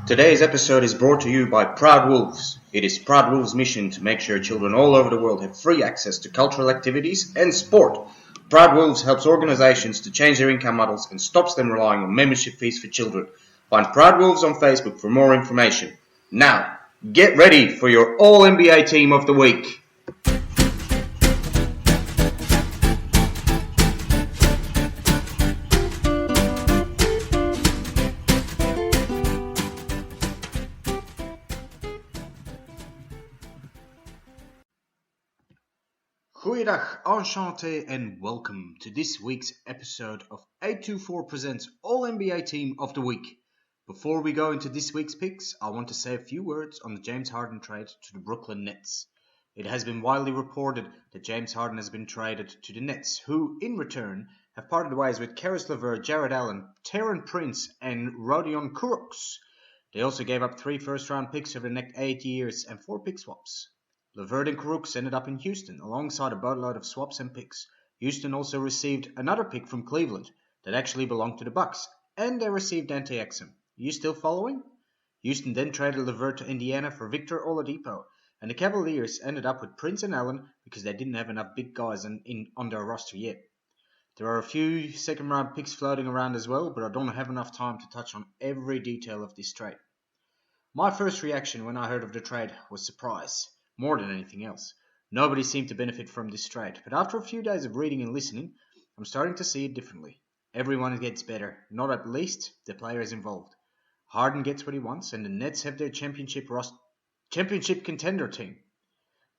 Today's episode is brought to you by Proud Wolves. It is Proud Wolves' mission to make sure children all over the world have free access to cultural activities and sport. Proud Wolves helps organizations to change their income models and stops them relying on membership fees for children. Find Proud Wolves on Facebook for more information. Now, get ready for your All-NBA Team of the Week. Goeiedag, enchanté, and welcome to this week's episode of 824 Presents All-NBA Team of the Week. Before we go into this week's picks, I want to say a few words on the James Harden trade to the Brooklyn Nets. It has been widely reported that James Harden has been traded to the Nets, who, in return, have parted ways with Caris LeVert, Jared Allen, Terran Prince, and Rodion Kurucs. They also gave up 3 first-round picks over the next 8 years and 4 pick swaps. LeVert and Kurucs ended up in Houston, alongside a boatload of swaps and picks. Houston also received another pick from Cleveland that actually belonged to the Bucks, and they received Antetokounmpo. You still following? Houston then traded LeVert to Indiana for Victor Oladipo, and the Cavaliers ended up with Prince and Allen because they didn't have enough big guys on their roster yet. There are a few second-round picks floating around as well, but I don't have enough time to touch on every detail of this trade. My first reaction when I heard of the trade was surprise. More than anything else. Nobody seemed to benefit from this trade, but after a few days of reading and listening, I'm starting to see it differently. Everyone gets better, not at least the players involved. Harden gets what he wants, and the Nets have their championship contender team.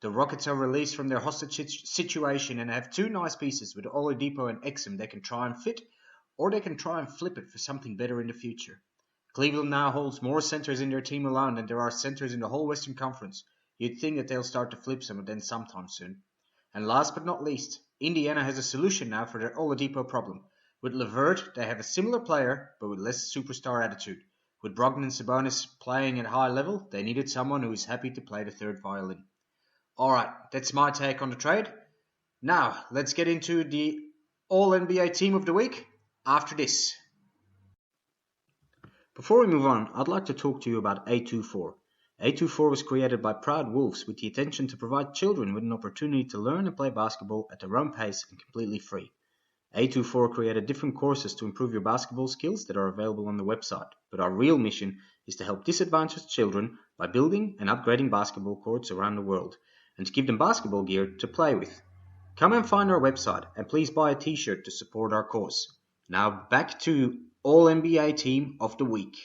The Rockets are released from their hostage situation and have 2 nice pieces with Oladipo and Exum they can try and fit, or they can try and flip it for something better in the future. Cleveland now holds more centers in their team alone than there are centers in the whole Western Conference. You'd think that they'll start to flip some of them sometime soon. And last but not least, Indiana has a solution now for their Oladipo problem. With LeVert, they have a similar player, but with less superstar attitude. With Brogdon and Sabonis playing at a high level, they needed someone who is happy to play the third violin. Alright, that's my take on the trade. Now, let's get into the All-NBA Team of the Week after this. Before we move on, I'd like to talk to you about 824. 824 was created by Proud Wolves with the intention to provide children with an opportunity to learn and play basketball at their own pace and completely free. 824 created different courses to improve your basketball skills that are available on the website, but our real mission is to help disadvantaged children by building and upgrading basketball courts around the world, and to give them basketball gear to play with. Come and find our website, and please buy a t-shirt to support our cause. Now back to All-NBA Team of the Week.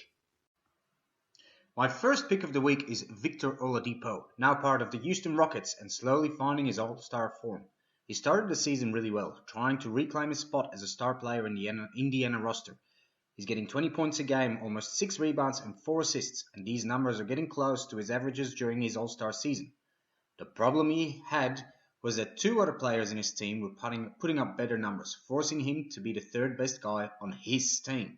My first pick of the week is Victor Oladipo, now part of the Houston Rockets and slowly finding his all-star form. He started the season really well, trying to reclaim his spot as a star player in the Indiana roster. He's getting 20 points a game, almost 6 rebounds and 4 assists, and these numbers are getting close to his averages during his all-star season. The problem he had was that 2 other players in his team were putting up better numbers, forcing him to be the third best guy on his team.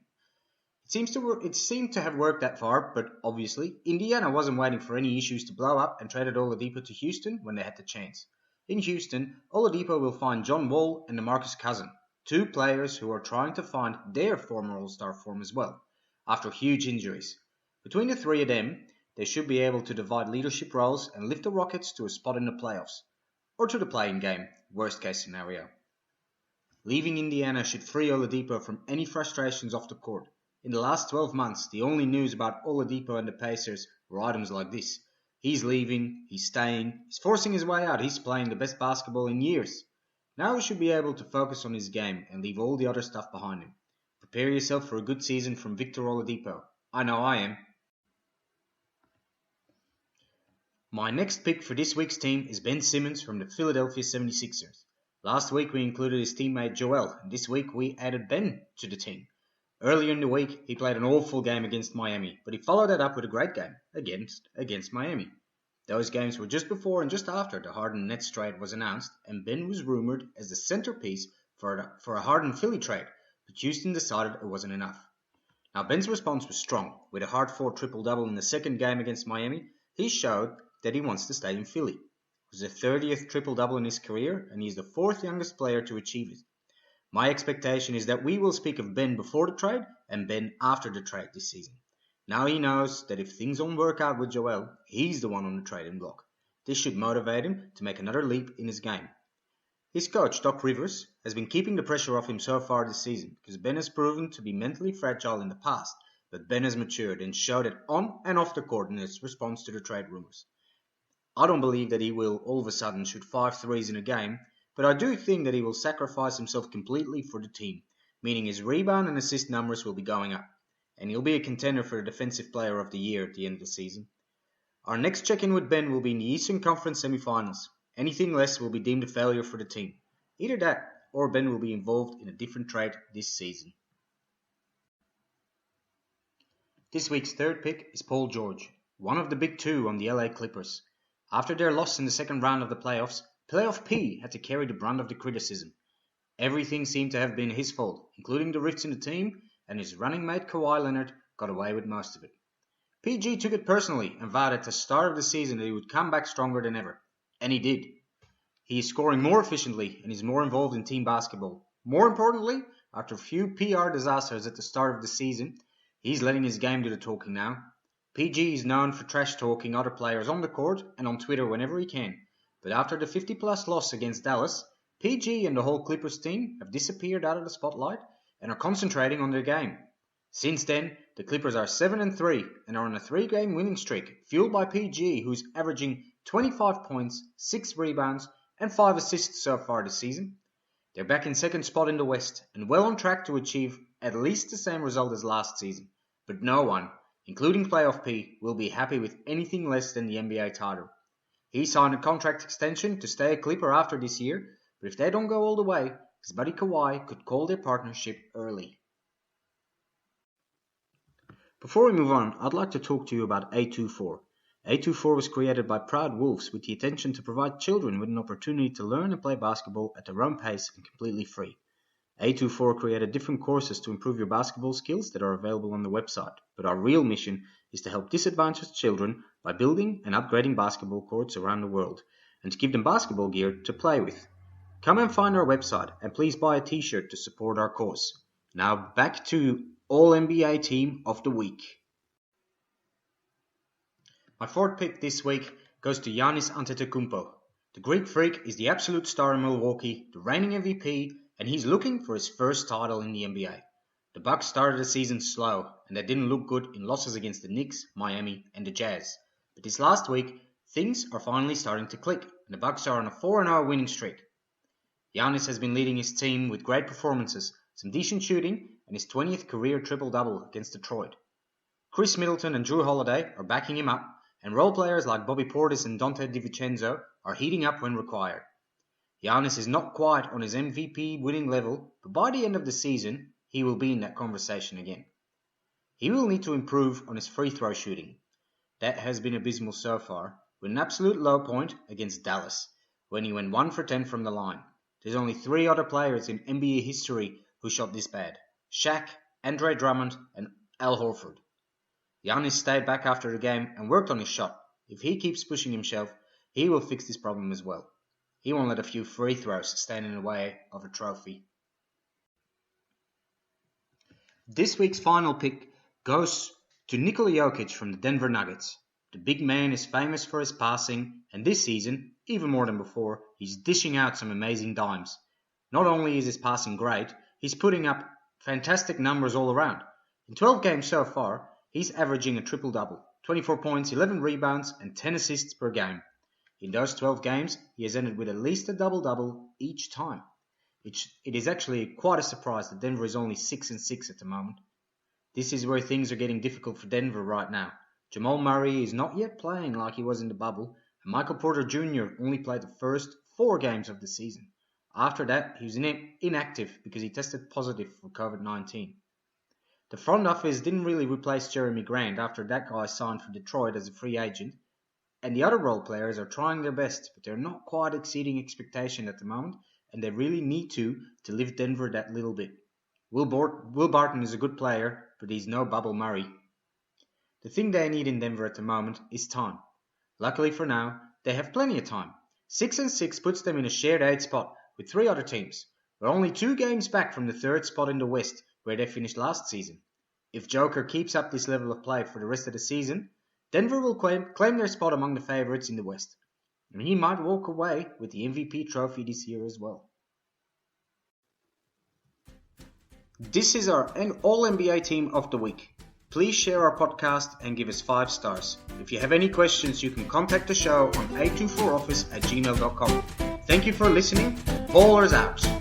It seemed to have worked that far, but obviously, Indiana wasn't waiting for any issues to blow up and traded Oladipo to Houston when they had the chance. In Houston, Oladipo will find John Wall and DeMarcus Cousins, 2 players who are trying to find their former All-Star form as well, after huge injuries. Between the 3 of them, they should be able to divide leadership roles and lift the Rockets to a spot in the playoffs, or to the play-in game, worst case scenario. Leaving Indiana should free Oladipo from any frustrations off the court. In the last 12 months, the only news about Oladipo and the Pacers were items like this. He's leaving, he's staying, he's forcing his way out, he's playing the best basketball in years. Now he should be able to focus on his game and leave all the other stuff behind him. Prepare yourself for a good season from Victor Oladipo. I know I am. My next pick for this week's team is Ben Simmons from the Philadelphia 76ers. Last week we included his teammate Joel, and this week we added Ben to the team. Earlier in the week, he played an awful game against Miami, but he followed that up with a great game against Miami. Those games were just before and just after the Harden-Nets trade was announced, and Ben was rumored as the centerpiece for a Harden-Philly trade, but Houston decided it wasn't enough. Now Ben's response was strong. With a hard-fought triple-double in the second game against Miami, he showed that he wants to stay in Philly. It was the 30th triple-double in his career, and he is the 4th youngest player to achieve it. My expectation is that we will speak of Ben before the trade and Ben after the trade this season. Now he knows that if things don't work out with Joel, he's the one on the trading block. This should motivate him to make another leap in his game. His coach, Doc Rivers, has been keeping the pressure off him so far this season because Ben has proven to be mentally fragile in the past, but Ben has matured and showed it on and off the court in his response to the trade rumors. I don't believe that he will all of a sudden shoot 5 threes in a game, but I do think that he will sacrifice himself completely for the team, meaning his rebound and assist numbers will be going up, and he'll be a contender for the Defensive Player of the Year at the end of the season. Our next check-in with Ben will be in the Eastern Conference semifinals. Anything less will be deemed a failure for the team. Either that, or Ben will be involved in a different trade this season. This week's third pick is Paul George, one of the big two on the LA Clippers. After their loss in the second round of the playoffs, Playoff P had to carry the brunt of the criticism. Everything seemed to have been his fault, including the rifts in the team, and his running mate Kawhi Leonard got away with most of it. PG took it personally and vowed at the start of the season that he would come back stronger than ever. And he did. He is scoring more efficiently and is more involved in team basketball. More importantly, after a few PR disasters at the start of the season, he's letting his game do the talking now. PG is known for trash talking other players on the court and on Twitter whenever he can. But after the 50-plus loss against Dallas, PG and the whole Clippers team have disappeared out of the spotlight and are concentrating on their game. Since then, the Clippers are 7-3 and are on a 3-game winning streak, fueled by PG, who's averaging 25 points, 6 rebounds, and 5 assists so far this season. They're back in second spot in the West and well on track to achieve at least the same result as last season. But no one, including Playoff P, will be happy with anything less than the NBA title. He signed a contract extension to stay a Clipper after this year, but if they don't go all the way, his buddy Kawhi could call their partnership early. Before we move on, I'd like to talk to you about A24. A24 was created by Proud Wolves with the intention to provide children with an opportunity to learn and play basketball at their own pace and completely free. A24 created different courses to improve your basketball skills that are available on the website, but our real mission is to help disadvantaged children by building and upgrading basketball courts around the world, and to give them basketball gear to play with. Come and find our website, and please buy a t-shirt to support our cause. Now back to All-NBA Team of the Week. My fourth pick this week goes to Giannis Antetokounmpo. The Greek Freak is the absolute star in Milwaukee, the reigning MVP, and he's looking for his first title in the NBA. The Bucks started the season slow, and they didn't look good in losses against the Knicks, Miami, and the Jazz. But this last week, things are finally starting to click, and the Bucks are on a 4-0 winning streak. Giannis has been leading his team with great performances, some decent shooting, and his 20th career triple-double against Detroit. Chris Middleton and Jrue Holiday are backing him up, and role players like Bobby Portis and Dante DiVincenzo are heating up when required. Giannis is not quite on his MVP winning level, but by the end of the season, he will be in that conversation again. He will need to improve on his free throw shooting. That has been abysmal so far, with an absolute low point against Dallas, when he went 1 for 10 from the line. There's only 3 other players in NBA history who shot this bad: Shaq, Andre Drummond, and Al Horford. Giannis stayed back after the game and worked on his shot. If he keeps pushing himself, he will fix this problem as well. He won't let a few free throws stand in the way of a trophy. This week's final pick goes to Nikola Jokic from the Denver Nuggets. The big man is famous for his passing, and this season, even more than before, he's dishing out some amazing dimes. Not only is his passing great, he's putting up fantastic numbers all around. In 12 games so far, he's averaging a triple-double, 24 points, 11 rebounds, and 10 assists per game. In those 12 games, he has ended with at least a double-double each time. It is actually quite a surprise that Denver is only 6-6 at the moment. This is where things are getting difficult for Denver right now. Jamal Murray is not yet playing like he was in the bubble, and Michael Porter Jr. only played the first 4 games of the season. After that, he was inactive because he tested positive for COVID-19. The front office didn't really replace Jeremy Grant after that guy signed for Detroit as a free agent, and the other role players are trying their best, but they're not quite exceeding expectation at the moment, and they really need to lift Denver that little bit. Will Barton is a good player, but he's no Bubble Murray. The thing they need in Denver at the moment is time. Luckily for now, they have plenty of time. 6-6 puts them in a shared 8th spot with 3 other teams. We're only 2 games back from the 3rd spot in the West, where they finished last season. If Joker keeps up this level of play for the rest of the season, Denver will claim their spot among the favourites in the West. And he might walk away with the MVP trophy this year as well. This is our All-NBA Team of the Week. Please share our podcast and give us 5 stars. If you have any questions, you can contact the show on 824office@gmail.com. Thank you for listening. Ballers out.